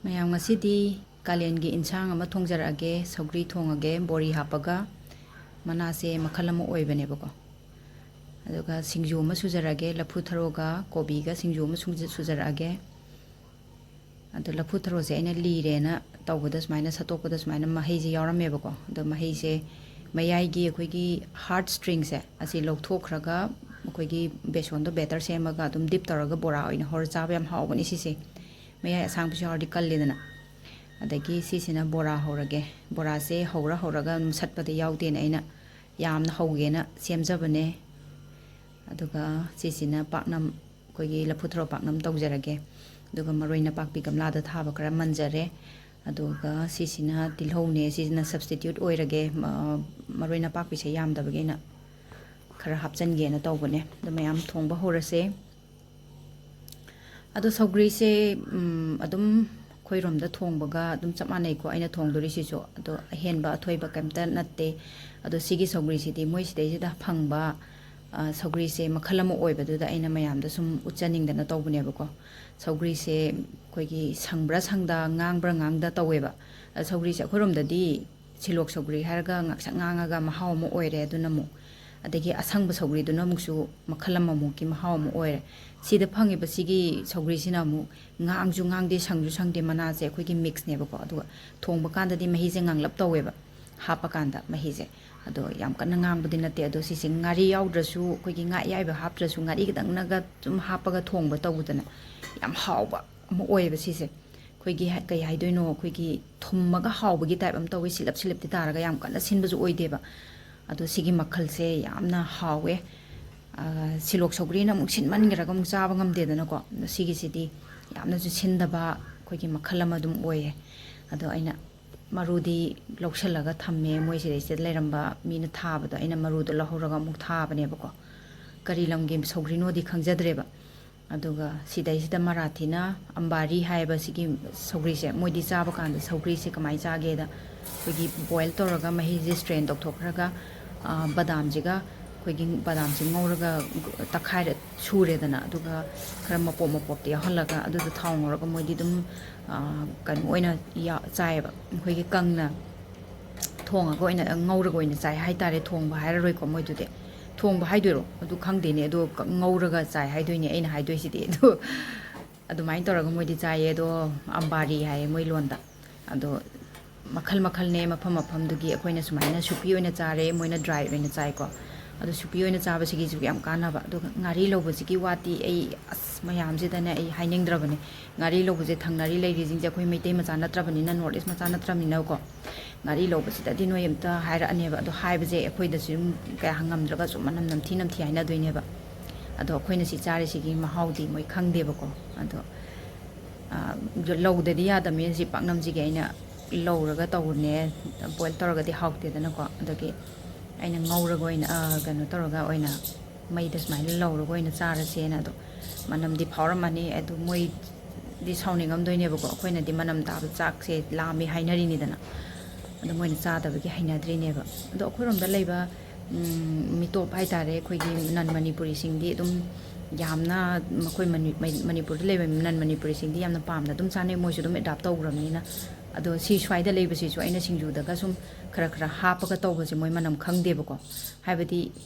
ꯃꯌꯥꯝ ꯉꯁꯤꯗꯤ ꯀꯥꯂꯦꯟꯒꯤ ꯏꯟꯁꯥꯡ ꯑꯃ ꯊꯣꯡꯖꯔꯛꯑꯒꯦ ꯁꯧꯒ꯭ꯔꯤ ꯊꯣꯡꯉꯒꯦ ꯕꯣꯔꯤ ꯍꯥꯞꯄꯒ ꯃꯅꯥꯁꯦ ꯃꯈꯜ ꯑꯃ ꯑꯣꯏꯕꯅꯦꯕꯀꯣ ꯑꯗꯨꯒ ꯁꯤꯡꯖꯨ ꯑꯃ ꯁꯨꯖꯔꯛꯑꯒꯦ ꯂꯐꯨꯊꯔꯣꯒ ꯀꯣꯕꯤꯒ ꯁꯤꯡꯖꯨ ꯑꯃ ꯁꯨꯖꯔꯛꯑꯒꯦ ꯑꯗꯣ ꯂꯐꯨꯊꯔꯣꯁꯦ ꯑꯩꯅ ꯂꯤꯔꯦꯅ ꯇꯧꯕꯗ ꯁꯨꯃꯥꯏꯅ ꯁꯠꯇꯣꯛꯄꯗ ꯁꯨꯃꯥꯏꯅ ꯃꯍꯩꯁꯦ ꯌꯥꯎꯔꯝꯃꯦꯕꯀꯣ ꯑꯗꯣ ꯃꯍꯩꯁꯦ ꯃꯌꯥꯏꯒꯤ ꯑꯩꯈꯣꯏꯒꯤ ꯍꯥꯔꯠ ꯁ꯭ꯇ꯭ꯔꯤꯡꯁꯦ ꯑꯁꯤ ꯂꯧꯊꯣꯛꯈ꯭ꯔꯒ ꯑꯩꯈꯣꯏꯒꯤ ꯕꯦꯁꯣꯟꯗꯣ ꯕꯦꯇꯔ ꯁꯦꯝꯃꯒ ꯑꯗꯨꯝ ꯗꯤꯞ ꯇꯧꯔꯒ ꯕꯣꯔꯥ ꯑꯣꯏꯅ ꯍꯧꯔ ꯆꯥꯕ ꯌꯥꯝ ꯍꯥꯎꯕꯅꯤ ꯁꯤꯁꯦ ꯃꯌꯥꯏ ꯑꯁꯥꯡꯕꯁꯨ ꯌꯥꯎꯔꯗꯤ ꯀꯜꯂꯦꯗꯅ ꯑꯗꯒꯤ ꯁꯤꯁꯤꯅ ꯕꯣꯔꯥ ꯍꯧꯔꯒꯦ ꯕꯣꯔꯥꯁꯦ ꯍꯧꯔꯒ ꯑꯗꯨꯝ ꯁꯠꯄꯗ ꯌꯥꯎꯗꯦꯅ ꯑꯩꯅ ꯌꯥꯝꯅ ꯍꯧꯒꯦꯅ ꯁꯦꯝꯖꯕꯅꯦ ꯑꯗꯨꯒ ꯁꯤꯁꯤꯅ ꯄꯥꯛꯅꯝ ꯑꯩꯈꯣꯏꯒꯤ ꯂꯐꯨꯊꯔꯣ ꯄꯥꯛꯅꯝ ꯇꯧꯖꯔꯒꯦ ꯑꯗꯨꯒ ꯃꯔꯣꯏ ꯅꯄꯥꯛꯄꯤ ꯒꯝꯂꯥꯗ ꯊꯥꯕ ꯈꯔ ꯃꯟꯖꯔꯦ ꯑꯗꯨꯒ ꯁꯤꯁꯤꯅ ꯇꯤꯜꯍꯧꯅꯦ ꯁꯤꯁꯤꯅ ꯁꯕꯁꯇꯤꯇ꯭ꯌꯨꯠ ꯑꯣꯏꯔꯒꯦ ꯃꯔꯣꯏ ꯅꯄꯥꯛꯄꯤꯁꯦ ꯌꯥꯝꯗꯕꯒꯤ ꯑꯩꯅ ꯈꯔ ꯍꯥꯞꯆꯟꯒꯦꯅ ꯇꯧꯕꯅꯦ ꯑꯗꯣ ꯃꯌꯥꯝ ꯊꯣꯡꯕ ꯍꯧꯔꯁꯦ ꯑꯗꯣ ꯁꯧꯒ꯭ꯔꯤꯁꯦ ꯑꯗꯨꯝ ꯑꯩꯈꯣꯏꯔꯣꯝꯗ ꯊꯣꯡꯕꯒ ꯑꯗꯨꯝ ꯆꯞ ꯃꯥꯟꯅꯩꯀꯣ ꯑꯩꯅ ꯊꯣꯡꯗꯣꯔꯤꯁꯤꯁꯨ ꯑꯗꯣ ꯑꯍꯦꯟꯕ ꯑꯊꯣꯏꯕ ꯀꯩꯝꯇ ꯅꯠꯇꯦ ꯑꯗꯣ ꯁꯤꯒꯤ ꯁꯧꯒ꯭ꯔꯤꯁꯤꯗꯤ ꯃꯣꯏ ꯁꯤꯗꯩꯁꯤꯗ ꯐꯪꯕ ꯁꯧꯒ꯭ꯔꯤꯁꯦ ꯃꯈꯜ ꯑꯃ ꯑꯣꯏꯕꯗꯨꯗ ꯑꯩꯅ ꯃꯌꯥꯝꯗ ꯁꯨꯝ ꯎꯠꯆꯅꯤꯡꯗꯅ ꯇꯧꯕꯅꯦꯕꯀꯣ ꯁꯧꯒ꯭ꯔꯤꯁꯦ ꯑꯩꯈꯣꯏꯒꯤ ꯁꯪꯕ꯭ꯔꯥ ꯁꯪꯗ ꯉꯥꯡꯕ꯭ꯔꯥ ꯉꯥꯡꯗ ꯇꯧꯋꯦꯕ ꯁꯧꯒ꯭ꯔꯤꯁꯦ ꯑꯩꯈꯣꯏꯔꯣꯝꯗꯗꯤ ꯁꯤꯂꯣꯛ ꯁꯧꯒ꯭ꯔꯤ ꯍꯥꯏꯔꯒ ꯉꯥꯛꯁꯪ ꯉꯥꯡꯉꯒ ꯃꯍꯥꯎ ꯑꯃ ꯑꯣꯏꯔꯦ ꯑꯗꯨꯅ ꯑꯃꯨꯛ ꯑꯗꯒꯤ ꯑꯁꯪꯕ ꯁꯧꯒ꯭ꯔꯤꯗꯨꯅ ꯑꯃꯨꯛꯁꯨ ꯃꯈꯜ ꯑꯃꯃꯨꯛꯀꯤ ꯃꯍꯥꯎ ꯑꯃ ꯑꯣꯏꯔꯦ ꯁꯤꯗ ꯐꯪꯉꯤꯕ ꯁꯤꯒꯤ ꯁꯧꯒ꯭ꯔꯤꯁꯤꯅ ꯑꯃꯨꯛ ꯉꯥꯡꯁꯨ ꯉꯥꯡꯗꯦ ꯁꯪꯁꯨ ꯁꯪꯗꯦ ꯃꯅꯥꯁꯦ ꯑꯩꯈꯣꯏꯒꯤ ꯃꯤꯛꯁꯅꯦꯕꯀꯣ ꯑꯗꯨꯒ ꯊꯣꯡꯕ ꯀꯥꯟꯗꯗꯤ ꯃꯍꯤꯁꯦ ꯉꯥꯡꯂꯞ ꯇꯧꯋꯦꯕ ꯍꯥꯞꯄ ꯀꯥꯟꯗ ꯃꯍꯤꯁꯦ ꯑꯗꯣ ꯌꯥꯝ ꯀꯟꯅ ꯉꯥꯡꯕꯗꯤ ꯅꯠꯇꯦ ꯑꯗꯣ ꯁꯤꯁꯦ ꯉꯥꯔꯤ ꯌꯥꯎꯗ꯭ꯔꯁꯨ ꯑꯩꯈꯣꯏꯒꯤ ꯉꯥ ꯑꯌꯥꯏꯕ ꯍꯥꯞꯇ꯭ꯔꯁꯨ ꯉꯥꯔꯤ ꯈꯤꯇꯪꯅꯒ ꯁꯨꯝ ꯍꯥꯞꯄꯒ ꯊꯣꯡꯕ ꯇꯧꯕꯗꯅ ꯌꯥꯝ ꯍꯥꯎꯕ ꯑꯃ ꯑꯣꯏꯌꯦꯕ ꯁꯤꯁꯦ ꯑꯩꯈꯣꯏꯒꯤ ꯀꯩ ꯍꯥꯏꯗꯣꯏꯅೋ ꯑꯩꯈꯣꯏꯒꯤ ꯊꯨꯝꯃꯒ ꯍꯥꯎꯕꯒꯤ ꯇꯥꯏꯞ ꯑꯃ ꯇꯧꯋꯤ ꯁꯤꯜꯂꯞ ꯁꯤꯜꯂꯞꯇꯤ ꯇꯥꯔꯒ ꯌꯥꯝ ꯀꯟꯅ ꯁꯤꯟꯕꯁꯨ ꯑꯣꯏꯗꯦꯕ ꯑꯗꯣ ꯁꯤꯒꯤ ꯃꯈꯜꯁꯦ ꯌꯥꯝꯅ ꯍꯥꯎꯋꯦ ꯁꯤꯂꯣꯛ ꯁꯧꯒ꯭ꯔꯤꯅ ꯑꯃꯨꯛ ꯁꯤꯟꯃꯟꯈ꯭ꯔꯒ ꯑꯃꯨꯛ ꯆꯥꯕ ꯉꯝꯗꯦꯗꯅꯀோ ꯑꯗꯣ ꯁꯤꯒꯤꯁꯤꯗꯤ ꯌꯥꯝꯅꯁꯨ ꯁꯤꯟꯗꯕ ꯑꯩꯈꯣꯏꯒꯤ ꯃꯈꯜ ꯑꯃ ꯑꯗꯨꯝ ꯑꯣꯏꯌꯦ ꯑꯗꯣ ꯑꯩꯅ ꯃꯔꯨꯗꯤ ꯂꯧꯁꯜꯂꯒ ꯊꯝꯃꯦ ꯃꯣꯏ ꯁꯤꯗꯩꯁꯤꯗ ꯂꯩꯔꯝꯕ ꯃꯤꯅ ꯊꯥꯕꯗꯣ ꯑꯩꯅ ꯃꯔꯨꯗꯣ ꯂꯧꯍꯧꯔꯒ ꯑꯃꯨꯛ ꯊꯥꯕꯅꯦꯕꯀꯣ ꯀꯔꯤ ꯂꯝꯒꯤ ꯁꯧꯒ꯭ꯔꯤꯅꯣꯗꯤ ꯈꯪꯖꯗ꯭ꯔꯦꯕ ꯑꯗꯨꯒ ꯁꯤꯗꯩꯁꯤꯗ ꯃꯔꯥꯊꯤꯅ ꯑꯝꯕꯥꯔꯤ ꯍꯥꯏꯕ ꯁꯤꯒꯤ ꯁꯧꯒ꯭ꯔꯤꯁꯦ ꯃꯣꯏꯗꯤ ꯆꯥꯕ ꯀꯥꯟꯗ ꯁꯧꯒ꯭ꯔꯤꯁꯦ ꯀꯃꯥꯏꯅ ꯆꯥꯒꯦꯗ ꯑꯩꯈꯣꯏꯒꯤ ꯕꯣꯏꯜ ꯇꯧꯔꯒ ꯃꯍꯤꯁꯦ ꯁ꯭ꯇ꯭ꯔꯦꯟ ꯇꯧꯊꯣꯛꯈ꯭ꯔꯒ ꯕꯗꯥꯝꯁꯤꯒ ꯑꯩꯈꯣꯏꯒꯤ ꯕꯗꯥꯝꯁꯤ ꯉꯧꯔꯒ ꯇꯛꯈꯥꯏꯔ ꯁꯨꯔꯦꯗꯅ ꯑꯗꯨꯒ ꯈꯔ ꯃꯄꯣꯞ ꯃꯄꯣꯞꯇ ꯌꯥꯎꯍꯜꯂꯒ ꯑꯗꯨꯗ ꯊꯥꯎ ꯉꯧꯔꯒ ꯃꯣꯏꯗꯤ ꯑꯗꯨꯝ ꯀꯩꯅꯣ ꯑꯣꯏꯅ ꯆꯥꯏꯌꯦꯕ ꯑꯩꯈꯣꯏꯒꯤ ꯀꯪꯅ ꯊꯣꯡꯉꯒ ꯑꯣꯏꯅ ꯉꯧꯔꯒ ꯑꯣꯏꯅ ꯆꯥꯏ ꯍꯥꯏꯇꯥꯔꯦ ꯊꯣꯡꯕ ꯍꯥꯏꯔꯔꯣꯏꯀꯣ ꯃꯣꯏꯗꯨꯗꯤ ꯊꯣꯡꯕ ꯍꯥꯏꯗꯣꯏꯔꯣ ꯑꯗꯨ ꯈꯪꯗꯦꯅꯦ ꯑꯗꯣ ꯉꯧꯔꯒ ꯆꯥꯏ ꯍꯥꯏꯗꯣꯏꯅꯦ ꯑꯩꯅ ꯍꯥꯏꯗꯣꯏꯁꯤꯗꯤ ꯑꯗꯣ ꯑꯗꯨꯃꯥꯏꯅ ꯇꯧꯔꯒ ꯃꯣꯏꯗꯤ ꯆꯥꯏꯌꯦ ꯑꯗꯣ ꯑꯝꯕꯥꯔꯤ ꯍꯥꯏꯌꯦ ꯃꯣꯏ ꯂꯣꯟꯗ ꯑꯗꯣ ꯃꯈꯜ ꯃꯈꯜꯅꯦ ꯃꯐꯝ ꯃꯐꯝꯗꯨꯒꯤ ꯑꯩꯈꯣꯏꯅ ꯁꯨꯃꯥꯏꯅ ꯁꯨꯄꯤ ꯑꯣꯏꯅ ꯆꯥꯔꯦ ꯃꯣꯏꯅ ꯗ꯭ꯔꯥꯏ ꯑꯣꯏꯅ ꯆꯥꯏꯀꯣ ꯑꯗꯣ ꯁꯨꯄꯤ ꯑꯣꯏꯅ ꯆꯥꯕꯁꯤꯒꯤꯁꯨ ꯌꯥꯝ ꯀꯥꯟꯅꯕ ꯑꯗꯨꯒ ꯉꯥꯔꯤ ꯂꯧꯕꯁꯤꯒꯤ ꯋꯥꯇꯤ ꯑꯩ ꯃꯌꯥꯝꯁꯤꯗꯅꯦ ꯑꯩ ꯍꯥꯏꯅꯤꯡꯗ꯭ꯔꯕꯅꯦ ꯉꯥꯔꯤ ꯂꯧꯕꯁꯦ ꯊꯪꯅꯔꯤ ꯂꯩꯔꯤꯁꯤꯡꯁꯦ ꯑꯩꯈꯣꯏ ꯃꯩꯇꯩ ꯃꯆꯥ ꯅꯠꯇ꯭ꯔꯕꯅꯤꯅ ꯅꯣꯔꯠ ꯏꯁ ꯃꯆꯥ ꯅꯠꯇ꯭ꯔꯕꯅꯤꯅꯀꯣ ꯉꯥꯔꯤ ꯂꯧꯕꯁꯤꯗꯗꯤ ꯅꯣꯏ ꯑꯝꯇ ꯍꯥꯏꯔꯛꯑꯅꯦꯕ ꯑꯗꯣ ꯍꯥꯏꯕꯁꯦ ꯑꯩꯈꯣꯏꯗꯁꯨ ꯑꯗꯨꯝ ꯀꯌꯥ ꯉꯝꯗ꯭ꯔꯒꯁꯨ ꯃꯅꯝ ꯅꯝꯊꯤ ꯅꯝꯊꯤ ꯍꯥꯏꯅꯗꯣꯏꯅꯦꯕ ꯑꯗꯣ ꯑꯩꯈꯣꯏꯅ ꯁꯤ ꯆꯥꯔꯤꯁꯤꯒꯤ ꯃꯍꯥꯎꯗꯤ ꯃꯣꯏ ꯈꯪꯗꯦꯕꯀோ ꯑꯗꯣ ꯂꯧꯗꯗꯤ ꯌꯥꯗꯕꯅꯤꯅ ꯁꯤ ꯄꯥꯛꯅꯝꯁꯤꯒꯤ ꯑꯩꯅ ꯂꯧꯔꯒ ꯇꯧꯕꯅꯦ ꯕꯣꯏꯜ ꯇꯧꯔꯒꯗꯤ ꯍꯥꯎꯇꯦꯗꯅꯀꯣ ꯑꯗꯒꯤ ꯑꯩꯅ ꯉꯧꯔꯒ ꯑꯣꯏꯅ ꯀꯩꯅꯣ ꯇꯧꯔꯒ ꯑꯣꯏꯅ ꯃꯩꯗ ꯁꯨꯃꯥꯏꯅ ꯂꯧꯔꯒ ꯑꯣꯏꯅ ꯆꯥꯔꯁꯦꯅ ꯑꯗꯣ ꯃꯅꯝꯗꯤ ꯐꯥꯎꯔꯝꯃꯅꯤ ꯑꯗꯨ ꯃꯣꯏꯗꯤ ꯁꯥꯎꯅꯤꯡꯉꯝꯗꯣꯏꯅꯦꯕꯀꯣ ꯑꯩꯈꯣꯏꯅꯗꯤ ꯃꯅꯝ ꯇꯥꯕ ꯆꯥꯛꯁꯦ ꯂꯥꯝꯃꯤ ꯍꯥꯏꯅꯔꯤꯅꯤꯗꯅ ꯑꯗꯣ ꯃꯣꯏꯅ ꯆꯥꯗꯕꯒꯤ ꯍꯩꯅꯗ꯭ꯔꯤꯅꯦꯕ ꯑꯗꯣ ꯑꯩꯈꯣꯏꯔꯣꯝꯗ ꯂꯩꯕ ꯃꯤꯇꯣꯞ ꯍꯥꯏꯇꯥꯔꯦ ꯑꯩꯈꯣꯏꯒꯤ ꯅꯟ ꯃꯅꯤꯄꯨꯔꯤꯁꯤꯡꯗꯤ ꯑꯗꯨꯝ ꯌꯥꯝꯅ ꯃꯈꯣꯏ ꯃꯅꯤꯄꯨꯔꯗ ꯂꯩꯕ ꯅꯟ ꯃꯅꯤꯄꯨꯔꯤꯁꯤꯡꯗꯤ ꯌꯥꯝꯅ ꯄꯥꯝꯅ ꯑꯗꯨꯝ ꯆꯥꯅꯩ ꯃꯣꯏꯁꯨ ꯑꯗꯨꯝ ꯑꯦꯗꯥꯞ ꯇꯧꯈ꯭ꯔꯕꯅꯤꯅ ꯑꯗꯣ ꯁꯤ ꯁ꯭ꯋꯥꯏꯗ ꯂꯩꯕꯁꯤꯁꯨ ꯑꯩꯅ ꯁꯤꯡꯖꯨꯗꯒ ꯁꯨꯝ ꯈꯔ ꯈꯔ ꯍꯥꯞꯄꯒ ꯇꯧꯕꯁꯦ ꯃꯣই ꯃꯅꯝ ꯈꯪꯗꯦꯕꯀꯣ ꯍꯥꯏꯕꯗꯤ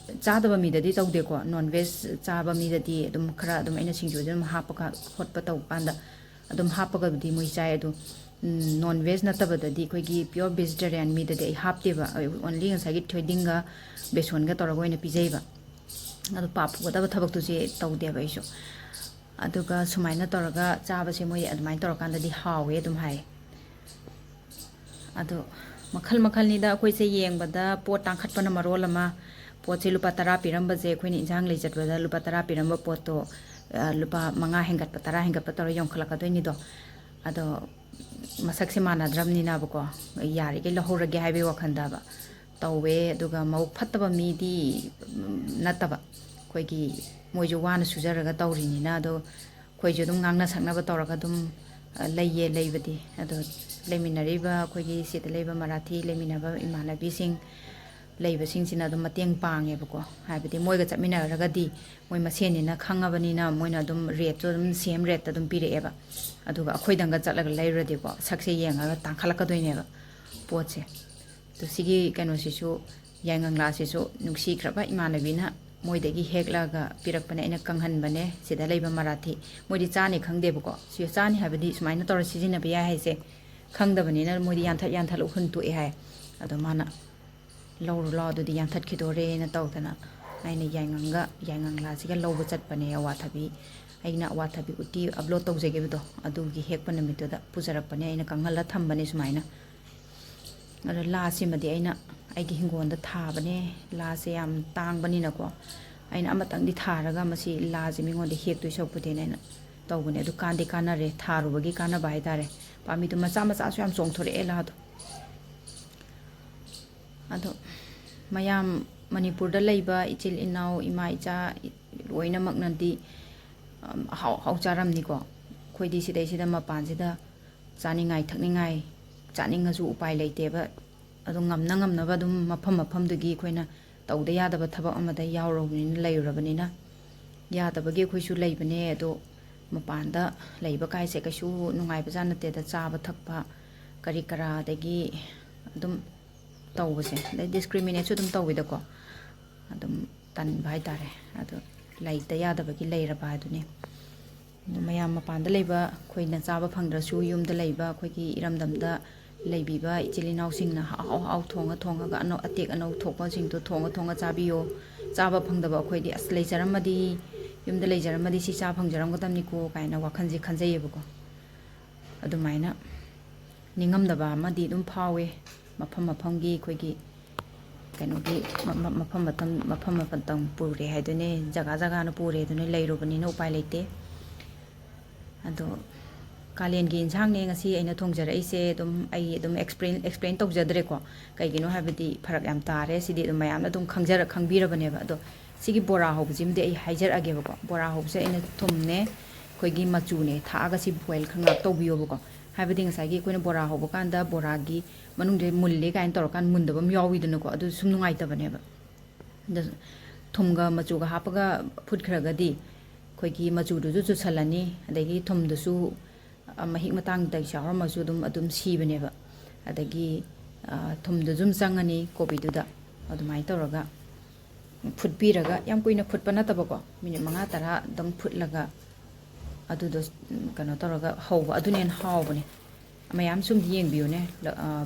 ꯆꯥꯗꯕ ꯃꯤꯗꯗꯤ ꯇꯧꯗꯦꯀꯣ ꯅꯣꯟ ꯚꯦꯖ ꯆꯥꯕ ꯃꯤꯗꯗꯤ ꯑꯗꯨꯝ ꯈꯔ ꯑꯗꯨꯝ ꯑꯩꯅ ꯁꯤꯡꯖꯨꯁꯦ ꯑꯗꯨꯝ ꯍꯥꯞꯄꯒ ꯈꯣꯠꯄ ꯇꯧꯕ ꯀꯥꯟꯗ ꯑꯗꯨꯝ ꯍꯥꯞꯄꯒꯕꯨꯗꯤ ꯃꯣꯏ ꯆꯥꯏ ꯑꯗꯣ ꯅꯣꯟ ꯚꯦꯖ ꯅꯠꯇꯕꯗꯗꯤ ꯑꯩꯈꯣꯏꯒꯤ ꯄꯤꯌꯣꯔ ꯚꯦꯖꯤꯇꯦꯔꯤꯌꯥꯟ ꯃꯤꯗꯗꯤ ꯑꯩ ꯍꯥꯞꯇꯦꯕ ꯑꯣꯟꯂꯤ ꯉꯁꯥꯏꯒꯤ ꯊꯣꯏꯗꯤꯡꯒ ꯕꯦꯁꯣꯟꯒ ꯇꯧꯔꯒ ꯑꯣꯏꯅ ꯄꯤꯖꯩꯕ ꯑꯗꯣ ꯄꯥꯞ ꯐꯨꯒꯗꯕ ꯊꯕꯛꯇꯨꯁꯦ ꯇꯧꯗꯦꯕ ꯑꯩꯁꯨ ꯑꯗꯨꯒ ꯁꯨꯃꯥꯏꯅ ꯇꯧꯔꯒ ꯆꯥꯕꯁꯦ ꯃꯣꯏ ꯑꯗꯨꯃꯥꯏꯅ ꯇꯧꯔꯀꯥꯟꯗꯗꯤ ꯍꯥꯎꯋꯦ ꯑꯗꯨꯝ ꯍꯥꯏ ꯑꯗꯣ ꯃꯈꯜ ꯃꯈꯜꯅꯤꯗ ꯑꯩꯈꯣꯏꯁꯦ ꯌꯦꯡꯕꯗ ꯄꯣꯠ ꯇꯥꯡꯈꯠꯄꯅ ꯃꯔꯣꯜ ꯑꯃ ꯄꯣꯠꯁꯦ ꯂꯨꯄꯥ 10 ꯄꯤꯔꯝꯕꯁꯦ ꯑꯩꯈꯣꯏꯅ ꯏꯟꯁꯥꯡ ꯂꯩ ꯆꯠꯄꯗ ꯂꯨꯄꯥ 10 ꯄꯤꯔꯝꯕ ꯄꯣꯠꯇꯣ ꯂꯨꯄꯥ 5 ꯍꯦꯟꯒꯠꯄ 10 ꯍꯦꯟꯒꯠꯄ ꯇꯧꯔ ꯌꯣꯟꯈꯠꯂꯛꯀꯗꯣꯏꯅꯤꯗꯣ ꯑꯗꯣ ꯃꯁꯛꯁꯦ ꯃꯥꯟꯅꯗ꯭ꯔꯕꯅꯤꯅꯕꯀꯣ ꯌꯥꯔꯤꯈꯩ ꯂꯧꯍꯧꯔꯒꯦ ꯍꯥꯏꯕꯒꯤ ꯋꯥꯈꯟꯗꯕ ꯇꯧꯋꯦ ꯑꯗꯨꯒ ꯃꯕꯨꯛ ꯐꯠꯇꯕ ꯃꯤꯗꯤ ꯅꯠꯇꯕ ꯑꯩꯈꯣꯏꯒꯤ ꯃꯣꯏꯁꯨ ꯋꯥꯅ ꯁꯨꯖꯔꯒ ꯇꯧꯔꯤꯅꯤꯅ ꯑꯗꯣ ꯑꯩꯈꯣꯏꯁꯨ ꯑꯗꯨꯝ ꯉꯥꯡꯅ ꯁꯛꯅꯕ ꯇꯧꯔꯒ ꯑꯗꯨꯝ ꯂꯩꯌꯦ ꯂꯩꯕꯗꯤ ꯑꯗꯣ ꯂꯩꯃꯤꯟꯅꯔꯤꯕ ꯑꯩꯈꯣꯏꯒꯤ ꯁꯤꯗ ꯂꯩꯕ ꯃꯔꯥꯊꯤ ꯂꯩꯃꯤꯟꯅꯕ ꯏꯃꯥꯟꯅꯕꯤꯁꯤꯡ ꯂꯩꯕꯁꯤꯡꯁꯤꯅ ꯑꯗꯨꯝ ꯃꯇꯦꯡ ꯄꯥꯡꯉꯦꯕꯀꯣ ꯍꯥꯏꯕꯗꯤ ꯃꯣꯏꯒ ꯆꯠꯃꯤꯟꯅꯔꯒꯗꯤ ꯃꯣꯏ ꯃꯁꯦꯟꯅꯤꯅ ꯈꯪꯉꯕꯅꯤꯅ ꯃꯣꯏꯅ ꯑꯗꯨꯝ ꯔꯦꯠꯁꯨ ꯑꯗꯨꯝ ꯁꯦꯝ ꯔꯦꯠꯇ ꯑꯗꯨꯝ ꯄꯤꯔꯛꯑꯦꯕ ꯑꯗꯨꯒ ꯑꯩꯈꯣꯏꯗꯪꯒ ꯆꯠꯂꯒ ꯂꯩꯔꯨꯔꯗꯤꯀꯣ ꯁꯛꯁꯦ ꯌꯦꯡꯉꯒ ꯇꯥꯡꯈꯠꯂꯛꯀꯗꯣꯏꯅꯦꯕ ꯄꯣꯠꯁꯦ ꯑꯗꯣ ꯁꯤꯒꯤ ꯀꯩꯅꯣꯁꯤꯁꯨ ꯌꯥꯏꯉꯪꯂꯥꯁꯤꯁꯨ ꯅꯨꯡꯁꯤꯈ꯭ꯔꯕ ꯏꯃꯥꯟꯅꯕꯤꯅ ꯃꯣꯏꯗꯒꯤ ꯍꯦꯛꯂꯒ ꯄꯤꯔꯛꯄꯅꯦ ꯑꯩꯅ ꯀꯪꯍꯟꯕꯅꯦ ꯁꯤꯗ ꯂꯩꯕ ꯃꯔꯥꯊꯤ ꯃꯣꯏꯗꯤ ꯆꯥꯅꯤ ꯈꯪꯗꯦꯕꯀꯣ ꯁꯤ ꯆꯥꯅꯤ ꯍꯥꯏꯕꯗꯤ ꯁꯨꯃꯥꯏꯅ ꯇꯧꯔ ꯁꯤꯖꯤꯟꯅꯕ ꯌꯥꯏ ꯍꯥꯏꯁꯦ ꯈꯪꯗꯕꯅꯤꯅ ꯃꯣꯏꯗꯤ ꯌꯥꯟꯊꯠꯂ ꯍꯨꯟꯇꯣꯛꯑꯦ ꯍꯥꯏ ꯑꯗꯣ ꯃꯥꯅ ꯂꯧꯔꯨ ꯂꯥꯎ ꯑꯗꯨꯗꯤ ꯌꯥꯟꯊꯠꯈꯤꯗꯣꯔꯦꯅ ꯇꯧꯗꯅ ꯑꯩꯅ ꯌꯥꯏꯉꯪꯂꯥꯁꯤꯒ ꯂꯧꯕ ꯆꯠꯄꯅꯦ ꯑꯋꯥꯊꯕꯤ ꯑꯩꯅ ꯑꯋꯥꯊꯕꯤ ꯎꯇꯤ ꯑꯞꯂꯣꯗ ꯇꯧꯖꯈꯤꯕꯗꯣ ꯑꯗꯨꯒꯤ ꯍꯦꯛꯄ ꯅꯨꯃꯤꯠꯇꯨꯗ ꯄꯨꯖꯔꯛꯄꯅꯦ ꯑꯩꯅ ꯀꯪꯍꯜꯂ ꯊꯝꯕꯅꯦ ꯁꯨꯃꯥꯏꯅ ꯑꯗꯣ ꯂꯥꯁꯤꯃꯗꯤ ꯑꯩꯅ ꯑꯩꯒꯤ ꯍꯤꯡꯒꯣꯜꯗ ꯊꯥꯕꯅꯦ ꯂꯥꯁꯦ ꯌꯥꯝ ꯇꯥꯡꯕꯅꯤꯅꯀꯣ ꯑꯩꯅ ꯑꯃꯇꯪꯗꯤ ꯊꯥꯔꯒ ꯃꯁꯤ ꯂꯥꯁꯦ ꯃꯤꯉꯣꯟꯗ ꯍꯦꯛꯇꯣꯏ ꯁꯔꯨꯛꯄꯨꯗꯤꯅ ꯑꯩꯅ ꯇꯧꯕꯅꯦ ꯑꯗꯨ ꯀꯥꯟꯗꯤ ꯀꯥꯟꯅꯔꯦ ꯊꯥꯔꯨꯕꯒꯤ ꯀꯥꯟꯅꯕ ꯍꯥꯏꯇꯥꯔꯦ ꯄꯥꯝꯕꯤꯗꯣ ꯃꯆꯥ ꯃꯆꯥꯁꯨ ꯌꯥꯝ ꯆꯣꯡꯊꯣꯔꯛꯑꯦ ꯂꯥꯗꯣ ꯑꯗꯣ ꯃꯌꯥꯝ ꯃꯅꯤꯄꯨꯔꯗ ꯂꯩꯕ ꯏꯆꯤꯜ ꯏꯅꯥꯎ ꯏꯃꯥ ꯏꯆꯥ ꯂꯣꯏꯅꯃꯛꯅꯗꯤ ꯑꯍꯥꯎ ꯑꯍꯥꯎ ꯆꯥꯔꯝꯅꯤꯀꯣ ꯑꯩꯈꯣꯏꯗꯤ ꯁꯤꯗꯩꯁꯤꯗ ꯃꯄꯥꯟꯁꯤꯗ ꯆꯥꯅꯤꯡꯉꯥꯏ ꯊꯛꯅꯤꯡꯉꯥꯏ ꯆꯥꯅꯤꯡꯉꯁꯨ ꯎꯄꯥꯏ ꯂꯩꯇꯦꯕ ꯑꯗꯨ ꯉꯝꯅꯕ ꯑꯗꯨꯝ ꯃꯐꯝꯗꯨꯒꯤ ꯑꯩꯈꯣꯏꯅ ꯇꯧꯗ ꯌꯥꯗꯕ ꯊꯕꯛ ꯑꯃꯗ ꯌꯥꯎꯔꯕꯅꯤꯅ ꯂꯩꯔꯨꯔꯕꯅꯤನ ꯌꯥꯗꯕꯒꯤ ꯑꯩꯈꯣꯏꯁꯨ ꯂꯩꯕꯅꯦ ꯑꯗꯣ ꯃꯄꯥꯟꯗ ꯂꯩꯕ ꯀꯥꯏꯁꯦ ꯀꯩꯁꯨ ꯅꯨꯡꯉꯥꯏꯕꯖꯥꯠ ꯅꯠꯇꯦꯗ ꯆꯥꯕ ꯊꯛꯄ ꯀꯔꯤ ꯀꯔꯥ ꯑꯗꯒꯤ ꯑꯗꯨꯝ ꯇꯧꯕꯁꯦ ꯑꯗꯩ ꯗꯤꯁꯀ꯭ꯔꯤꯃꯤꯅꯦꯠꯁꯨ ꯑꯗꯨꯝ ꯇꯧꯋꯤꯗꯀꯣ ꯑꯗꯨꯝ ꯇꯟꯕ ꯍꯥꯏꯇꯥꯔꯦ ꯑꯗꯣ ꯂꯩꯇ ꯌꯥꯗꯕꯒꯤ ꯂꯩꯔꯕ ꯍꯥꯏꯗꯨꯅꯤ ꯑꯗꯣ ꯃꯌꯥꯝ ꯃꯄꯥꯟꯗ ꯂꯩꯕ ꯑꯩꯈꯣꯏꯅ ꯆꯥꯕ ꯐꯪꯗ꯭ꯔꯁꯨ ꯌꯨꯝꯗ ꯂꯩꯕ ꯑꯩꯈꯣꯏꯒꯤ ꯏꯔꯝꯗꯝꯗ ꯂꯩꯕꯤꯕ ꯏꯆꯤꯜ ꯏꯅꯥꯎꯁꯤꯡꯅ ꯍꯥꯎ ꯊꯣꯡꯉꯒ ꯑꯇꯦꯛ ꯑꯅꯧ ꯊꯣꯛꯄꯁꯤꯡꯗꯣ ꯊꯣꯡꯉ ꯆꯥꯕꯤꯌꯣ ꯆꯥꯕ ꯐꯪꯗꯕ ꯑꯩꯈꯣꯏꯗꯤ ꯑꯁ ꯂꯩꯖꯔꯝꯃꯗꯤ ꯌꯨꯝꯗ ꯂꯩꯖꯔꯝꯃꯗꯤ ꯁꯤ ꯆꯥ ꯐꯪꯖꯔꯝꯒꯗꯕꯅꯤꯀꯣ ꯀꯥꯏꯅ ꯋꯥꯈꯜꯁꯦ ꯈꯟꯖꯩꯌꯦꯕꯀꯣ ꯑꯗꯨꯃꯥꯏꯅ ꯅꯤꯡꯉꯝꯗꯕ ꯑꯃꯗꯤ ꯑꯗꯨꯝ ꯐꯥꯎꯋꯦ ꯃꯐꯝꯒꯤ ꯑꯩꯈꯣꯏꯒꯤ ꯀꯩꯅꯣꯒꯤ ꯃꯐꯝ ꯃꯇꯝ ꯄꯨꯔꯦ ꯍꯥꯏꯗꯨꯅꯦ ꯖꯒꯥꯅ ꯄꯨꯔꯦ ꯑꯗꯨꯅ ꯂꯩꯔꯨꯕꯅꯤꯅ ꯎꯄꯥꯏ ꯂꯩꯇꯦ ꯑꯗꯣ ꯀꯥꯂꯦꯟꯒꯤ ꯏꯟꯁꯥꯡꯅꯦ ꯉꯁꯤ ꯑꯩꯅ ꯊꯣꯡꯖꯔꯛꯏꯁꯦ ꯑꯗꯨꯝ ꯑꯩ ꯑꯗꯨꯝ ꯑꯦꯛꯁꯄ꯭ꯂꯦꯟ ꯇꯧꯖꯗ꯭ꯔꯦꯀꯣ ꯀꯩꯒꯤꯅೋ ꯍꯥꯏꯕꯗꯤ ꯐꯔꯛ ꯌꯥꯝ ꯇꯥꯔꯦ ꯁꯤꯗꯤ ꯑꯗꯨꯝ ꯃꯌꯥꯝꯅ ꯑꯗꯨꯝ ꯈꯪꯕꯤꯔꯕꯅꯦꯕ ꯑꯗꯣ ꯁꯤꯒꯤ ꯕꯣꯔꯥ ꯍꯧꯕꯁꯤꯃꯗꯤ ꯑꯩ ꯍꯥꯏꯖꯔꯛꯑꯒꯦꯕꯀꯣ ꯕꯣꯔꯥ ꯍꯧꯕꯁꯦ ꯑꯩꯅ ꯊꯨꯝꯅꯦ ꯑꯩꯈꯣꯏꯒꯤ ꯃꯆꯨꯅꯦ ꯊꯥꯛꯑꯒ ꯁꯤ ꯕꯣꯏꯜ ꯈꯔ ꯉꯥꯛ ꯇꯧꯕꯤꯌꯣꯕꯀꯣ ꯍꯥꯏꯕꯗꯤ ꯉꯁꯥꯏꯒꯤ ꯑꯩꯈꯣꯏꯅ ꯕꯣꯔꯥ ꯍꯧꯕ ꯀꯥꯟꯗ ꯕꯣꯔꯥꯒꯤ ꯃꯅꯨꯡꯗ ꯃꯨꯜꯂꯦ ꯀꯥꯏꯅ ꯇꯧꯔꯀꯥꯟꯗ ꯃꯨꯟꯗꯕ ꯑꯃ ꯌꯥꯎꯋꯤꯗꯅꯀꯣ ꯑꯗꯨ ꯁꯨꯝ ꯅꯨꯡꯉꯥꯏꯇꯕꯅꯦꯕ ꯑꯗ ꯊꯨꯝꯒ ꯃꯆꯨꯒ ꯍꯥꯞꯄꯒ ꯐꯨꯠꯈ꯭ꯔꯒꯗꯤ ꯑꯩꯈꯣꯏꯒꯤ ꯃꯆꯨꯗꯨꯁꯨ ꯆꯨꯁꯜꯂꯅꯤ ꯑꯗꯒꯤ ꯊꯨꯝꯗꯨꯁꯨ ꯃꯍꯤꯛ ꯃꯇꯥꯡꯗ ꯌꯥꯎꯔꯝꯃꯁꯨ ꯑꯗꯨꯝ ꯁꯤꯕꯅꯦꯕ ꯑꯗꯒꯤ ꯊꯨꯝꯗꯨꯁꯨ ꯑꯗꯨꯝ ꯆꯪꯉꯅꯤ ꯀꯣꯕꯤꯗꯨꯗ ꯑꯗꯨꯃꯥꯏꯅ ꯇꯧꯔꯒ ꯐꯨꯠꯄꯤꯔꯒ ꯌꯥꯝ ꯀꯨꯏꯅ ꯐꯨꯠꯄ ꯅꯠꯇꯕꯀꯣ ꯃꯤꯅꯤꯠ 5-10 ꯑꯗꯨꯝ ꯐꯨꯠꯂꯒ ꯑꯗꯨꯗꯣ ꯀꯩꯅꯣ ꯇꯧꯔꯒ ꯍꯧꯕ ꯑꯗꯨꯅ ꯍꯦꯟꯅ ꯍꯥꯎꯕꯅꯦ ꯃꯌꯥꯝ ꯁꯨꯝ ꯌꯦꯡꯕꯤꯌꯨꯅꯦ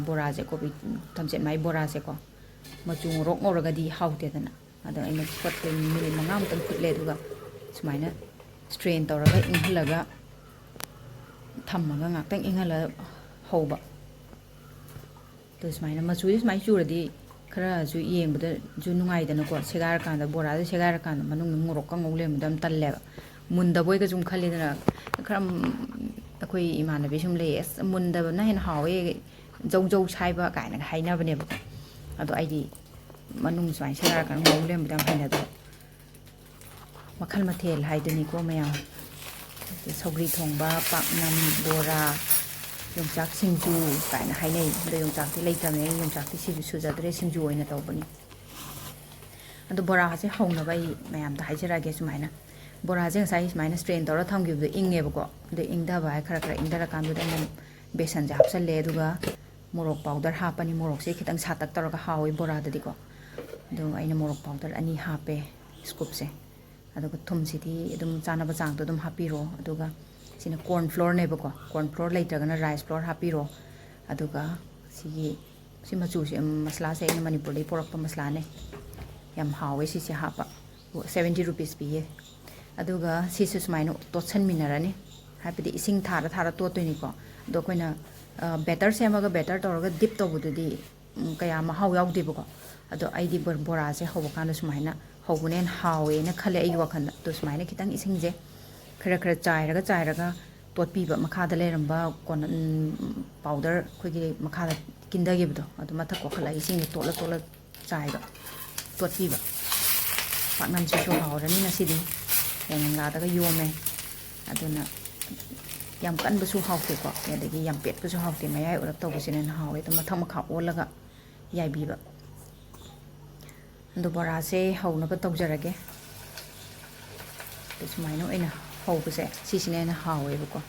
ꯕꯣꯔꯥꯁꯦ ꯀꯣꯕꯤ ꯊꯝꯆꯦꯠꯃꯥꯏ ꯕꯣꯔꯥꯁꯦꯀꯣ ꯃꯆꯨ ꯉꯧꯔꯣꯛ ꯉꯧꯔꯒꯗꯤ ꯍꯥꯎꯇꯦꯗꯅ ꯑꯗꯣ ꯑꯩꯅ ꯃꯤꯅꯤꯠ 5 ꯐꯨꯠꯂꯦ ꯑꯗꯨꯒ ꯁꯨꯃꯥꯏꯅ ꯁꯇ꯭ꯔꯦꯟ ꯇꯧꯔꯒ ꯏꯪꯍꯜꯂꯒ ꯊꯝꯃꯒ ꯉꯥꯛꯇꯪ ꯏꯪꯍꯜꯂꯒ ꯍꯧꯕ ꯑꯗꯣ ꯁꯨꯃꯥꯏꯅ ꯃꯆꯨꯁꯦ ꯁꯨꯃꯥꯏꯅ ꯆꯨꯔꯗꯤ ꯈꯔꯁꯨ ꯌꯦꯡꯕꯗꯁꯨ ꯅꯨꯡꯉꯥꯏꯗꯅꯀꯣ ꯁꯦꯒꯥꯏꯔꯀꯥꯟꯗ ꯕꯣꯔꯥꯁꯦ ꯁꯦꯒꯥꯏꯔꯀꯥꯟꯗ ꯃꯅꯨꯡꯗ ꯉꯧꯔꯣꯛꯀ ꯉꯧ ꯂꯩꯔꯝꯕꯗꯣ ꯌꯥꯝ ꯇꯜꯂꯦꯕ ꯃꯨꯟꯗꯕꯣꯏꯒ ꯁꯨꯝ ꯈꯜꯂꯤꯗꯅ ꯈꯔ ꯑꯩꯈꯣꯏ ꯏꯃꯥꯟꯅꯕꯤ ꯁꯨꯝ ꯂꯩꯌꯦ ꯑꯁ ꯃꯨꯟꯗꯕꯅ ꯍꯦꯟꯅ ꯍꯥꯎꯋꯦ ꯖꯧ ꯁꯥꯏꯕ ꯀꯥꯏꯅꯒ ꯍꯥꯏꯅꯕꯅꯦꯕꯀꯣ ꯑꯗꯣ ꯑꯩꯗꯤ ꯃꯅꯨꯡ ꯁꯨꯃꯥꯏꯅ ꯁꯦꯒꯥꯏꯔꯀꯥꯟꯗ ꯉꯧ ꯂꯩꯔꯝꯕꯗꯣ ꯌꯥꯝ ꯍꯩꯅꯗꯕ ꯃꯈꯜ ꯃꯊꯦꯜ ꯍꯥꯏꯗꯨꯅꯤꯀꯣ ꯃꯌꯥꯝ ꯁꯧꯒ꯭ꯔꯤ ꯊꯣꯡꯕ ꯄꯥꯛꯅꯝ ꯕꯣꯔꯥ ꯌꯣꯡꯆꯥꯛ ꯁꯤꯡꯖꯨ ꯀꯥꯏꯅ ꯍꯥꯏꯅꯩ ꯑꯗꯣ ꯌꯣꯡꯆꯥꯛꯇꯤ ꯂꯩꯇ꯭ꯔꯕꯅꯤ ꯑꯩ ꯌꯣꯡꯆꯥꯛꯇꯤ ꯁꯨꯖꯗ꯭ꯔꯦ ꯁꯤꯡꯖꯨ ꯑꯣꯏꯅ ꯇꯧꯕꯅꯤ ꯑꯗꯣ ꯕꯣꯔꯥꯁꯦ ꯍꯧꯅꯕ ꯑꯩ ꯃꯌꯥꯝꯗ ꯍꯥꯏꯖꯔꯛꯑꯒꯦ ꯁꯨꯃꯥꯏꯅ ꯕꯣꯔꯥꯁꯦ ꯉꯁꯥꯏ ꯁꯨꯃꯥꯏꯅ ꯁꯇ꯭ꯔꯦꯟ ꯇꯧꯔ ꯊꯝꯈꯤꯕꯗꯣ ꯏꯪꯉꯦꯕꯀꯣ ꯑꯗꯣ ꯏꯪꯊꯕ ꯍꯥꯏ ꯈꯔ ꯏꯪꯊꯔꯀꯥꯟꯗꯨꯗ ꯑꯩꯅ ꯕꯦꯁꯟꯁꯦ ꯍꯥꯞꯆꯜꯂꯦ ꯑꯗꯨꯒ ꯃꯣꯔꯣꯛ ꯄꯥꯎꯗꯔ ꯍꯥꯞꯄꯅꯤ ꯃꯣꯔꯣꯛꯁꯦ ꯈꯤꯇꯪ ꯁꯥꯇꯛ ꯇꯧꯔꯒ ꯍꯥꯎꯋꯤ ꯕꯣꯔꯥꯗꯗꯤꯀꯣ ꯑꯗꯣ ꯑꯩꯅ ꯃꯣꯔꯣꯛ ꯄꯥꯎꯗꯔ 2 ꯍꯥꯞꯄꯦ ꯁ꯭ꯀꯨꯞꯁꯦ ꯑꯗꯨꯒ ꯊꯨꯝꯁꯤꯗꯤ ꯑꯗꯨꯝ ꯆꯥꯅꯕ ꯆꯥꯡꯗꯣ ꯑꯗꯨꯝ ꯍꯥꯞꯄꯤꯔꯣ ꯑꯗꯨꯒ ꯁꯤꯅ ꯀꯣꯔꯟ ꯐ꯭ꯂꯣꯔꯅꯦꯕꯀꯣ ꯀꯣꯔꯟ ꯐ꯭ꯂꯣꯔ ꯂꯩꯇ꯭ꯔꯒꯅ ꯔꯥꯏꯁ ꯐ꯭ꯂꯣꯔ ꯍꯥꯞꯄꯤꯔꯣ ꯑꯗꯨꯒ ꯁꯤ ꯃꯆꯨꯁꯦ ꯃꯁꯂꯥꯁꯦ ꯑꯩꯅ ꯃꯅꯤꯄꯨꯔꯗꯒꯤ ꯄꯣꯔꯛꯄ ꯃꯁꯂꯥꯅꯦ ꯌꯥꯝ ꯍꯥꯎꯋꯦ ꯁꯤꯁꯦ ꯍꯥꯞꯄ 70 ꯔꯨꯄꯤꯁ ꯄꯤꯌꯦ ꯑꯗꯨꯒ ꯁꯤꯁꯨ ꯁꯨꯃꯥꯏꯅ ꯇꯣꯠꯁꯟꯃꯤꯟꯅꯔꯅꯤ ꯍꯥꯏꯕꯗꯤ ꯏꯁꯤꯡ ꯊꯥꯔ ꯇꯣꯠꯇꯣꯏꯅꯤꯀꯣ ꯑꯗꯣ ꯑꯩꯈꯣꯏꯅ ꯕꯦꯇꯔ ꯁꯦꯝꯃꯒ ꯕꯦꯇꯔ ꯇꯧꯔꯒ ꯗꯤꯞ ꯇꯧꯕꯗꯨꯗꯤ ꯀꯌꯥ ꯃꯍꯥꯎ ꯌꯥꯎꯗꯦꯕꯀꯣ ꯑꯗꯣ ꯑꯩꯗꯤ ꯕꯣꯔꯥꯁꯦ ꯍꯧꯕ ꯀꯥꯟꯗ ꯁꯨꯃꯥꯏꯅ ꯍꯧꯕꯅ ꯍꯦꯟꯅ ꯍꯥꯎꯋꯦꯅ ꯈꯜꯂꯦ ꯑꯩꯒꯤ ꯋꯥꯈꯜꯗ ꯑꯗꯣ ꯁꯨꯃꯥꯏꯅ ꯈꯤꯇꯪ ꯏꯁꯤꯡꯁꯦ ꯈꯔ ꯆꯥꯏꯔꯒ ꯇꯣꯠꯄꯤꯕ ꯃꯈꯥꯗ ꯂꯩꯔꯝꯕ ꯄꯥꯎꯗꯔ ꯑꯩꯈꯣꯏꯒꯤ ꯃꯈꯥꯗ ꯀꯤꯟꯊꯈꯤꯕꯗꯣ ꯑꯗꯨ ꯃꯊꯛ ꯀꯣꯛꯈꯠꯂꯒ ꯏꯁꯤꯡꯁꯦ ꯇꯣꯠꯂ ꯆꯥꯏꯕ ꯇꯣꯠꯄꯤꯕ ꯄꯥꯛꯅꯝꯁꯤꯁꯨ ꯍꯥꯎꯔꯅꯤ ꯉꯁꯤꯗꯤ ꯌꯥꯏꯉꯪꯂꯥꯗꯒ ꯌꯣꯝꯃꯦ ꯑꯗꯨꯅ ꯌꯥꯝ ꯀꯟꯕꯁꯨ ꯍꯥꯎꯇꯦꯀꯣ ꯑꯗꯒꯤ ꯌꯥꯝ ꯄꯦꯠꯄꯁꯨ ꯍꯥꯎꯇꯦ ꯃꯌꯥꯏ ꯑꯣꯏꯔꯞ ꯇꯧꯕꯁꯤꯅ ꯍꯦꯟꯅ ꯍꯥꯎꯋꯦ ꯑꯗꯣ ꯃꯊꯛ ꯃꯈꯥ ꯑꯣꯜꯂꯒ ꯌꯥꯏꯕꯤꯕ ꯑꯗꯣ ꯕꯣꯔꯥꯁꯦ ꯍꯧꯅꯕ ꯇꯧꯖꯔꯒꯦ ꯁꯨꯃꯥꯏꯅ ꯑꯣꯏꯅ ꯍꯧꯕꯁꯦ ꯁꯤꯁꯤꯅ ꯍꯦꯟꯅ ꯍꯥꯎꯋꯦꯕꯀꯣ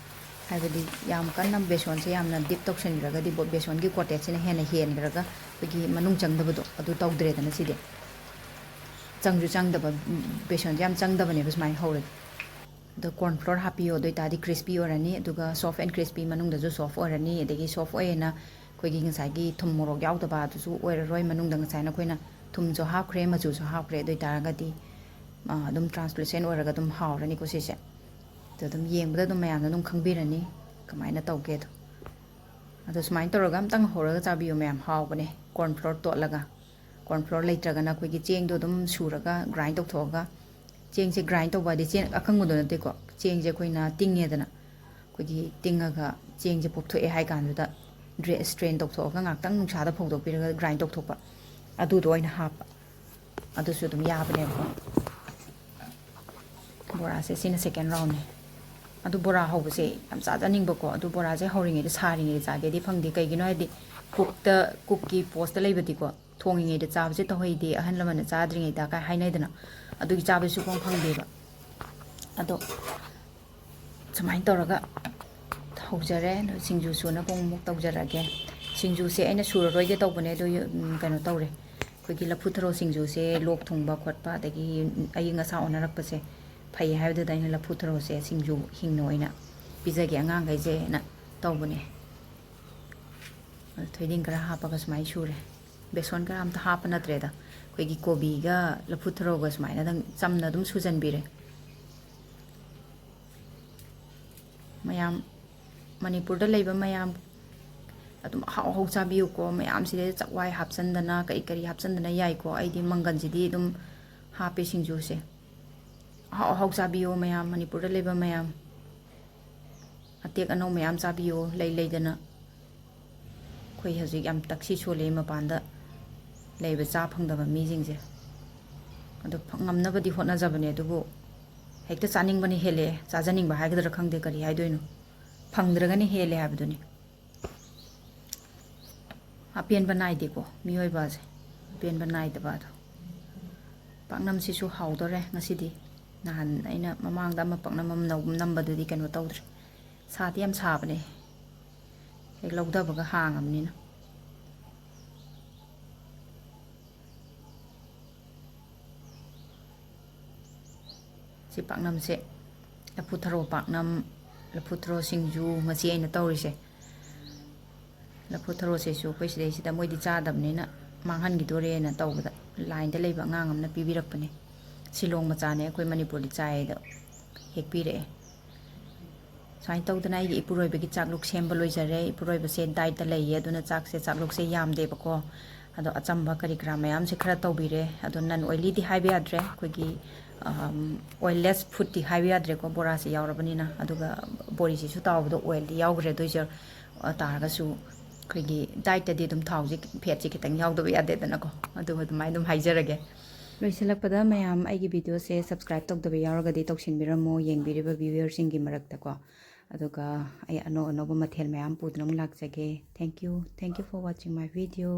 ꯍꯥꯏꯕꯗꯤ ꯌꯥꯝ ꯀꯟꯅ ꯕꯦꯁꯣꯟꯁꯦ ꯌꯥꯝꯅ ꯗꯤꯞ ꯇꯧꯁꯟꯈ꯭ꯔꯒꯗꯤ ꯕꯦꯁꯣꯟꯒꯤ ꯀꯣꯇꯦꯖꯁꯤꯅ ꯍꯦꯟꯅ ꯍꯦꯟꯈ꯭ꯔꯒ ꯑꯩꯈꯣꯏꯒꯤ ꯃꯅꯨꯡ ꯆꯪꯗꯕꯗꯣ ꯑꯗꯨ ꯇꯧꯗ꯭ꯔꯦꯗꯅ ꯁꯤꯗꯤ ꯆꯪꯁꯨ ꯆꯪꯗꯕ ꯕꯦꯁꯣꯟꯁꯦ ꯌꯥꯝ ꯆꯪꯗꯕꯅꯦꯕ ꯁꯨꯃꯥꯏꯅ ꯍꯧꯔꯗꯤ ꯑꯗꯣ ꯀꯣꯔꯟ ꯐ꯭ꯂꯣꯔ ꯍꯥꯞꯄꯤꯌꯣ ꯑꯗꯨ ꯑꯣꯏꯇꯥꯔꯗꯤ ꯀ꯭रिꯁꯄꯤ ꯑꯣꯏꯔꯅꯤ ꯑꯗꯨꯒ ꯁꯣꯐ ꯑꯦꯟ ꯀ꯭रिꯁꯄꯤ ꯃꯅꯨꯡꯗꯁꯨ ꯁꯣꯐ ꯑꯣꯏꯔꯅꯤ ꯑꯗꯒꯤ ꯁꯣꯐ ꯑꯣꯏꯌꯦꯅ ꯑꯩꯈꯣꯏꯒꯤ ꯉꯁꯥꯏꯒꯤ ꯊꯨꯝ ꯃꯣꯔꯣꯛ ꯌꯥꯎꯗꯕ ꯑꯗꯨꯁꯨ ꯑꯣꯏꯔꯔꯣꯏ ꯃꯅꯨꯡꯗ ꯉꯁꯥꯏꯅ ꯑꯩꯈꯣꯏꯅ ꯊꯨꯝꯁꯨ ꯍꯥꯞꯈ꯭ꯔꯦ ꯃꯆꯨꯁꯨ ꯍꯥꯞꯈ꯭ꯔꯦ ꯑꯗꯨ ꯑꯣꯏꯇꯥꯔꯒꯗꯤ ꯑꯗꯨꯝ ꯇ꯭ꯔꯥꯟꯁꯂꯨꯁꯦꯟ ꯑꯣꯏꯔꯒ ꯑꯗꯨꯝ ꯍꯥꯎꯔꯅꯤꯀꯣ ꯁꯤꯁꯦ ꯑꯗꯣ ꯑꯗꯨꯝ ꯌꯦꯡꯕꯗ ꯑꯗꯨꯝ ꯃꯌꯥꯝꯅ ꯑꯗꯨꯝ ꯈꯪꯕꯤꯔꯅꯤ ꯀꯃꯥꯏꯅ ꯇꯧꯒꯦꯗꯣ ꯑꯗꯣ ꯁꯨꯃꯥꯏꯅ ꯇꯧꯔꯒ ꯑꯝꯇꯪ ꯍꯧꯔꯒ ꯆꯥꯕꯤꯌꯨ ꯃꯌꯥꯝ ꯍꯥꯎꯕꯅꯦ ꯀꯣꯔꯟ ꯐ꯭ꯂꯣꯔ ꯇꯣꯠꯂꯒ ꯀꯣꯔꯟ ꯐ꯭ꯂꯣꯔ ꯂꯩꯇ꯭ꯔꯒꯅ ꯑꯩꯈꯣꯏꯒꯤ ꯆꯦꯡꯗꯣ ꯑꯗꯨꯝ ꯁꯨꯔꯒ ꯒ꯭ꯔꯥꯏꯟ ꯇꯧꯊꯣꯛꯑꯒ ꯆꯦꯡꯁꯦ ꯒ꯭ꯔꯥꯏꯟ ꯇꯧꯕ ꯍꯥꯏꯗꯤ ꯆꯦꯡ ꯑꯀꯪꯕꯗꯣ ꯅꯠꯇꯦꯀꯣ ꯆꯦꯡꯁꯦ ꯑꯩꯈꯣꯏꯅ ꯇꯤꯡꯉꯦꯗꯅ ꯑꯩꯈꯣꯏꯒꯤ ꯇꯤꯡꯉꯒ ꯆꯦꯡꯁꯦ ꯄꯣꯞꯊꯣꯛꯑꯦ ꯍꯥꯏ ꯀꯥꯟꯗꯨꯗ ꯁ꯭ꯇ꯭ꯔꯦꯟ ꯇꯧꯊꯣꯛꯑꯒ ꯉꯥꯛꯇꯪ ꯅꯨꯡꯁꯥꯗ ꯐꯧꯗꯣꯛꯄꯤꯔꯒ ꯒ꯭ꯔꯥꯏꯟ ꯇꯧꯊꯣꯛꯄ ꯑꯗꯨꯗꯣ ꯑꯣꯏꯅ ꯍꯥꯞꯄ ꯑꯗꯨꯁꯨ ꯑꯗꯨꯝ ꯌꯥꯕꯅꯦꯕꯀꯣ ꯕꯣꯔꯥꯁꯦ ꯁꯤꯅ ꯁꯦꯀꯦꯟ ꯔꯥꯎꯟꯅꯦ ꯑꯗꯨ ꯕꯣꯔꯥ ꯍꯧꯕꯁꯦ ꯌꯥꯝ ꯆꯥꯖꯅꯤꯡꯕꯀꯣ ꯑꯗꯨ ꯕꯣꯔꯥꯁꯦ ꯍꯧꯔꯤꯉꯩꯗ ꯁꯥꯔꯤꯉꯩꯗ ꯆꯥꯒꯦꯗꯤ ꯐꯪꯗꯦ ꯀꯩꯒꯤꯅꯣ ꯍꯥꯏꯗꯤ ꯀꯨꯛꯀꯤ ꯄꯣꯁꯇ ꯂꯩꯕꯗꯤꯀꯣ ꯊꯣꯡꯉꯤꯉꯩꯗ ꯆꯥꯕꯁꯦ ꯇꯧꯍꯩꯗꯦ ꯑꯍꯜ ꯂꯃꯟꯅ ꯆꯥꯗ꯭ꯔꯤꯉꯩꯗ ꯀꯥꯏ ꯍꯥꯏꯅꯩꯗꯅ ꯑꯗꯨꯒꯤ ꯆꯥꯕꯁꯨ ꯐꯪꯗꯦꯕ ꯑꯗꯣ ꯁꯨꯃꯥꯏꯅ ꯇꯧꯔꯒ ꯍꯧꯖꯔꯦ ꯑꯗꯣ ꯁꯤꯡꯖꯨ ꯁꯨꯅꯕ ꯑꯃꯨꯛ ꯇꯧꯖꯔꯒꯦ ꯁꯤꯡꯖꯨꯁꯦ ꯑꯩꯅ ꯁꯨꯔꯔꯣꯏꯒꯦ ꯇꯧꯕꯅꯦ ꯑꯗꯣ ꯀꯩꯅꯣ ꯇꯧꯔꯦ ꯑꯩꯈꯣꯏꯒꯤ ꯂꯐꯨꯊꯔꯣ ꯁꯤꯡꯖꯨꯁꯦ ꯂꯣꯛ ꯊꯨꯡꯕ ꯈꯣꯠꯄ ꯑꯗꯒꯤ ꯑꯏꯪ ꯑꯁꯥ ꯑꯣꯟꯅꯔꯛꯄꯁꯦ ꯐꯩ ꯍꯥꯏꯕꯗꯨꯗ ꯑꯩꯅ ꯂꯐꯨꯊꯔꯣꯁꯦ ꯁꯤꯡꯖꯨ ꯍꯤꯡꯅ ꯑꯣꯏꯅ ꯄꯤꯖꯒꯦ ꯑꯉꯥꯡꯈꯩꯁꯦꯅ ꯇꯧꯕꯅꯦ ꯑꯗꯣ ꯊꯣꯏꯗꯤꯡ ꯈꯔ ꯍꯥꯞꯄꯒ ꯁꯨꯃꯥꯏꯅ ꯁꯨꯔꯦ ꯕꯦꯁꯣꯟ ꯈꯔ ꯑꯝꯇ ꯍꯥꯞꯄ ꯅꯠꯇ꯭ꯔꯦꯗ ꯑꯩꯈꯣꯏꯒꯤ ꯀꯣꯕꯤꯒ ꯂꯐꯨꯊꯔꯣꯒ ꯁꯨꯃꯥꯏꯅꯗꯪ ꯆꯝꯅ ꯑꯗꯨꯝ ꯁꯨꯖꯟꯕꯤꯔꯦ ꯃꯌꯥꯝ ꯃꯅꯤꯄꯨꯔꯗ ꯂꯩꯕ ꯃꯌꯥꯝ ꯑꯗꯨꯝ ꯑꯍꯥꯎ ꯑꯍꯥꯎ ꯆꯥꯕꯤꯌꯨꯀꯣ ꯃꯌꯥꯝꯁꯤꯗꯩꯗ ꯆꯥꯛꯋꯥꯏ ꯍꯥꯞꯆꯟꯗꯅ ꯀꯔꯤ ꯀꯔꯤ ꯍꯥꯞꯆꯟꯗꯅ ꯌꯥꯏꯀꯣ ꯑꯩꯗꯤ ꯃꯪꯒꯟꯁꯤꯗꯤ ꯑꯗꯨꯝ ꯍꯥꯞꯄꯦ ꯁꯤꯡꯖꯨꯁꯦ ꯑꯍꯥꯎ ꯑꯍꯥꯎ ꯆꯥꯕꯤꯌꯣ ꯃꯌꯥꯝ ꯃꯅꯤꯄꯨꯔꯗ ꯂꯩꯕ ꯃꯌꯥꯝ ꯑꯇꯦꯛ ꯑꯅꯧ ꯃꯌꯥꯝ ꯆꯥꯕꯤꯌꯣ ꯂꯩ ꯂꯩꯗꯅ ꯑꯩꯈꯣꯏ ꯍꯧꯖꯤꯛ ꯌꯥꯝ ꯇꯛꯁꯤ ꯁꯣꯜꯂꯤ ꯃꯄꯥꯟꯗ ꯂꯩꯕ ꯆꯥ ꯐꯪꯗꯕ ꯃꯤꯁꯤꯡꯁꯦ ꯑꯗꯣ ꯉꯝꯅꯕꯗꯤ ꯍꯣꯠꯅꯖꯕꯅꯦ ꯑꯗꯨꯕꯨ ꯍꯦꯛꯇ ꯆꯥꯅꯤꯡꯕꯅ ꯍꯦꯜꯂꯛꯑꯦ ꯆꯥꯖꯅꯤꯡꯕ ꯍꯥꯏꯒꯗ꯭ꯔꯥ ꯈꯪꯗꯦ ꯀꯔꯤ ꯍꯥꯏꯗꯣꯏꯅꯣ ꯐꯪꯗ꯭ꯔꯒꯅ ꯍꯦꯜꯂꯦ ꯍꯥꯏꯕꯗꯨꯅꯤ ꯑꯄꯦꯟꯕ ꯅꯥꯏꯗꯦꯀꯣ ꯃꯤꯑꯣꯏꯕꯁꯦ ꯑꯄꯦꯟꯕ ナꯏꯗꯕ ꯑꯗꯣ ꯄꯥꯛꯅꯝꯁꯤꯁꯨ ꯍꯥꯎꯗꯣꯔꯦ ꯉꯁꯤꯗꯤ ꯅꯍꯥꯟ ꯑꯩꯅ ꯃꯃꯥꯡꯗ ꯑꯃ ꯄꯥꯛꯅꯝ ꯑꯃ ꯅꯝꯕꯗꯨꯗꯤ ꯀꯩꯅꯣ ꯇꯧꯗ꯭ꯔꯦ ꯁꯥꯗꯤ ꯌꯥꯝ ꯁꯥꯕꯅꯦ ꯍꯦꯛ ꯂꯧꯊꯕꯒ ꯍꯥꯡꯉꯕꯅꯤꯅ ꯁꯤ ꯄꯥꯛꯅꯝꯁꯦ ꯂꯐꯨꯊꯔꯣ ꯄꯥꯛꯅꯝ ꯂꯐꯨꯊꯔꯣ ꯁꯤꯡꯖꯨ ꯉꯁꯤ ꯑꯩꯅ ꯇꯧꯔꯤꯁꯦ ꯂꯐꯨꯊꯔꯣꯁꯤꯁꯨ ꯑꯩꯈꯣꯏ ꯁꯤꯗꯩꯁꯤꯗ ꯃꯣꯏꯗꯤ ꯆꯥꯗꯕꯅꯤꯅ ꯃꯥꯡꯍꯟꯈꯤꯗꯣꯔꯦꯅ ꯇꯧꯕꯗ ꯂꯥꯏꯟꯗ ꯂꯩꯕ ꯑꯉꯥꯡ ꯑꯃꯅ ꯄꯤꯕꯤꯔꯛꯄꯅꯦ ꯁꯤꯂꯣꯡ ꯃꯆꯥꯅꯦ ꯑꯩꯈꯣꯏ ꯃꯅꯤꯄꯨꯔꯗꯤ ꯆꯥꯏꯗ ꯍꯦꯛꯄꯤꯔꯛꯑꯦ ꯁꯨꯃꯥꯏꯅ ꯇꯧꯗꯅ ꯑꯩꯒꯤ ꯏꯄꯨꯔꯣꯏꯕꯒꯤ ꯆꯥꯛꯂꯨꯛ ꯁꯦꯝꯕ ꯂꯣꯏꯖꯔꯦ ꯏꯄꯨꯔꯣꯏꯕꯁꯦ ꯗꯥꯏꯠꯇ ꯂꯩꯌꯦ ꯑꯗꯨꯅ ꯆꯥꯛꯂꯨꯛꯁꯦ ꯌꯥꯝꯗꯦꯕꯀꯣ ꯑꯗꯣ ꯑꯆꯝꯕ ꯀꯔꯤ ꯀꯔꯥ ꯃꯌꯥꯝꯁꯦ ꯈꯔ ꯇꯧꯕꯤꯔꯦ ꯑꯗꯣ ꯅꯟ ꯑꯣꯏꯂꯤꯗꯤ ꯍꯥꯏꯕ ꯌꯥꯗ꯭ꯔꯦ ꯑꯩꯈꯣꯏꯒꯤ ꯑꯣꯏꯜꯂꯦꯁ ꯐꯨꯗꯇꯤ ꯍꯥꯏꯕ ꯌꯥꯗ꯭ꯔꯦꯀꯣ ꯕꯣꯔꯥꯁꯤ ꯌꯥꯎꯔꯕꯅꯤꯅ ꯑꯗꯨꯒ ꯕꯣꯔꯤꯁꯤꯁꯨ ꯇꯥꯎꯕꯗ ꯑꯣꯏꯜꯗꯤ ꯌꯥꯎꯈ꯭ꯔꯦ ꯑꯗꯨꯏꯁꯨ ꯇꯥꯔꯒꯁꯨ ꯑꯩꯈꯣꯏꯒꯤ ꯗꯥꯏꯠꯇꯗꯤ ꯑꯗꯨꯝ ꯊꯥꯎꯁꯦ ꯐꯦꯠꯁꯦ ꯈꯤꯇꯪ ꯌꯥꯎꯗꯕ ꯌꯥꯗꯦꯗꯅꯀꯣ ꯑꯗꯨꯃꯥꯏꯅ ꯑꯗꯨꯝ ꯍꯥꯏꯖꯔꯒꯦ ꯂꯣꯏꯁꯤꯜꯂꯛꯄꯗ ꯃꯌꯥꯝ ꯑꯩꯒꯤ ꯚꯤꯗꯤꯑꯣꯁꯦ ꯁꯕꯁꯀ꯭ꯔꯥꯏꯕ ꯇꯧꯗꯕ ꯌꯥꯎꯔꯒꯗꯤ ꯇꯧꯁꯤꯟꯕꯤꯔꯝꯃꯣ ꯌꯦꯡꯕꯤꯔꯤꯕ ꯚ꯭ꯌꯨꯋꯔꯁꯤꯡꯒꯤ ꯃꯔꯛꯇꯀꯣ ꯑꯗꯨꯒ ꯑꯩ ꯑꯅꯧ ꯑꯅꯧꯕ ꯃꯊꯦꯜ ꯃꯌꯥꯝ ꯄꯨꯗꯨꯅ ꯑꯃꯨꯛ ꯂꯥꯛꯆꯒꯦ thank you four washing my video